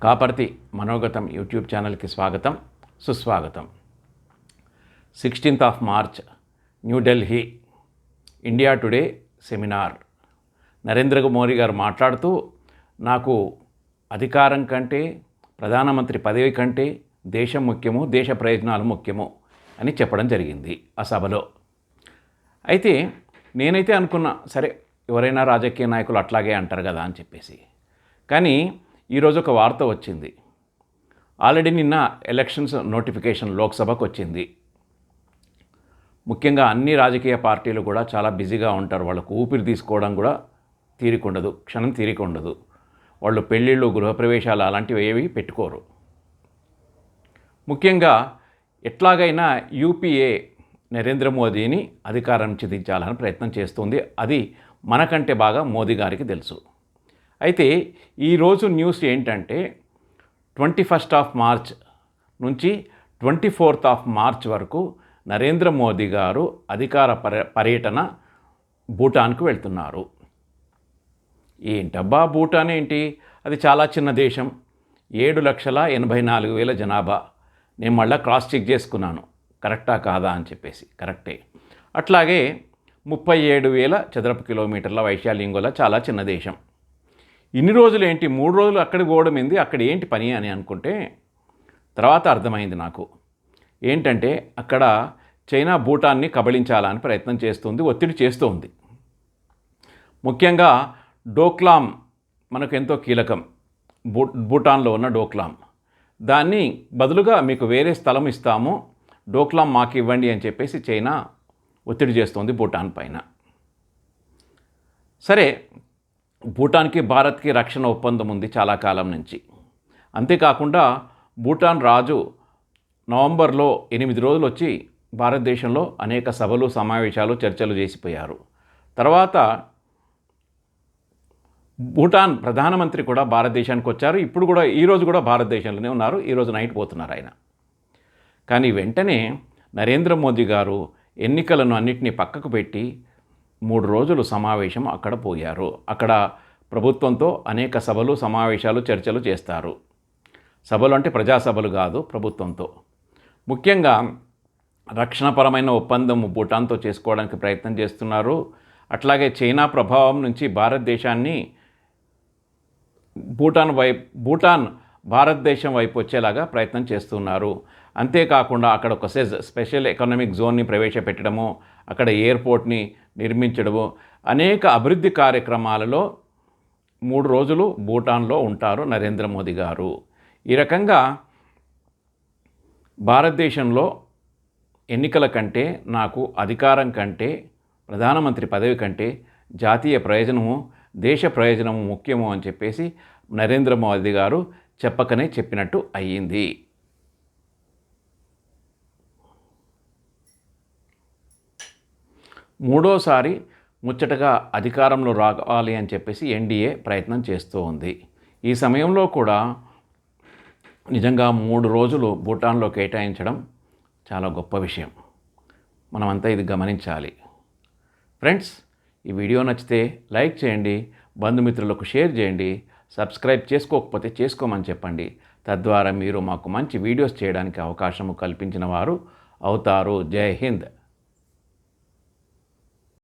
Kaparthi మనోగతం YouTube ఛానల్కి స్వాగతం సుస్వాగతం. 16th March New Delhi India today seminar. Narendra Modi గారు మాట్లాడుతూ నాకు అధికారం కంటే ప్రధానమంత్రి పదవి కంటే దేశం ముఖ్యము, దేశ ప్రయోజనాలు ముఖ్యము అని చెప్పడం జరిగింది ఆ సభలో. అయితే నేనైతే అనుకున్నా, సరే ఎవరైనా రాజకీయ నాయకులు అట్లాగే అంటారు కదా అని చెప్పేసి. కానీ ఈరోజు ఒక వార్త వచ్చింది. ఆల్రెడీ నిన్న ఎలక్షన్స్ నోటిఫికేషన్ లోక్సభకు వచ్చింది. ముఖ్యంగా అన్ని రాజకీయ పార్టీలు కూడా చాలా బిజీగా ఉంటారు. వాళ్ళకు ఊపిరి తీసుకోవడం కూడా తీరికుండదు, క్షణం తీరికుండదు. వాళ్ళు పెళ్ళిళ్ళు, గృహప్రవేశాలు అలాంటివి ఏవి పెట్టుకోరు. ముఖ్యంగా ఎట్లాగైనా యూపీఏ నరేంద్ర మోదీని అధికారం నుంచి దించాలని ప్రయత్నం చేస్తుంది. అది మనకంటే బాగా మోదీ గారికి తెలుసు. అయితే ఈరోజు న్యూస్ ఏంటంటే 21st మార్చ్ నుంచి 24th మార్చ్ వరకు నరేంద్ర మోదీ గారు అధికార పర్యటన భూటాన్కు వెళ్తున్నారు. ఏంటబ్బా భూటాన్ ఏంటి? అది చాలా చిన్న దేశం, 7,84,000 జనాభా. నేను మళ్ళీ క్రాస్ చెక్ చేసుకున్నాను, కరెక్టా కాదా అని చెప్పేసి. కరెక్టే. అట్లాగే 37,000 చదరపు కిలోమీటర్ల వైశాల్యం గల చాలా చిన్న దేశం. ఇన్ని రోజులు ఏంటి, 3 రోజులు అక్కడికి పోవడం ఏంది, అక్కడ ఏంటి పని అని అనుకుంటే తర్వాత అర్థమైంది నాకు. ఏంటంటే అక్కడ చైనా భూటాన్ని కబళించాలని ప్రయత్నం చేస్తుంది, ఒత్తిడి చేస్తుంది. ముఖ్యంగా డోక్లాం మనకు ఎంతో కీలకం. భూటాన్లో ఉన్న డోక్లాం, దాన్ని బదులుగా మీకు వేరే స్థలం ఇస్తాము, డోక్లాం మాకు ఇవ్వండి అని చెప్పేసి చైనా ఒత్తిడి చేస్తుంది భూటాన్ పైన. సరే, భూటాన్కి భారత్కి రక్షణ ఒప్పందం ఉంది చాలా కాలం నుంచి. అంతేకాకుండా భూటాన్ రాజు నవంబర్లో 8 రోజులు వచ్చి భారతదేశంలో అనేక సభలు, సమావేశాలు, చర్చలు చేసిపోయారు. తర్వాత భూటాన్ ప్రధానమంత్రి కూడా భారతదేశానికి వచ్చారు. ఇప్పుడు కూడా ఈరోజు కూడా భారతదేశంలోనే ఉన్నారు. ఈరోజు నైట్ పోతున్నారు ఆయన. కానీ వెంటనే నరేంద్ర మోదీ గారు ఎన్నికలను అన్నింటినీ పక్కకు పెట్టి 3 రోజులు సమావేశం అక్కడ పోయారు. అక్కడ ప్రభుత్వంతో అనేక సభలు, సమావేశాలు, చర్చలు చేస్తారు. సభలు అంటే ప్రజాసభలు కాదు, ప్రభుత్వంతో. ముఖ్యంగా రక్షణపరమైన ఒప్పందం భూటాన్తో చేసుకోవడానికి ప్రయత్నం చేస్తున్నారు. అట్లాగే చైనా ప్రభావం నుంచి భారతదేశాన్ని భూటాన్ భారతదేశం వైపు వచ్చేలాగా ప్రయత్నం చేస్తున్నారు. అంతేకాకుండా అక్కడ ఒక స్పెషల్ ఎకనామిక్ జోన్ని ప్రవేశపెట్టడము, అక్కడ ఎయిర్పోర్ట్ని నిర్మించడము, అనేక అభివృద్ధి కార్యక్రమాలలో 3 రోజులు భూటాన్లో ఉంటారు నరేంద్ర మోదీ గారు. ఈ రకంగా భారతదేశంలో ఎన్నికల కంటే, నాకు అధికారం కంటే, ప్రధానమంత్రి పదవి కంటే జాతీయ ప్రయోజనము, దేశ ప్రయోజనము ముఖ్యము అని చెప్పేసి నరేంద్ర మోదీ గారు చెప్పకనే చెప్పినట్టు అయ్యింది. మూడోసారి ముచ్చటగా అధికారంలో రావాలి అని చెప్పేసి ఎన్డీఏ ప్రయత్నం చేస్తూ ఉంది. ఈ సమయంలో కూడా నిజంగా 3 రోజులు భూటాన్లో కేటాయించడం చాలా గొప్ప విషయం. మనమంతా ఇది గమనించాలి. ఫ్రెండ్స్, ఈ వీడియో నచ్చితే లైక్ చేయండి, బంధుమిత్రులకు షేర్ చేయండి, సబ్స్క్రైబ్ చేసుకోకపోతే చేసుకోమని చెప్పండి. తద్వారా మీరు మాకు మంచి వీడియోస్ చేయడానికి అవకాశం కల్పించిన వారు అవుతారు. జై హింద్.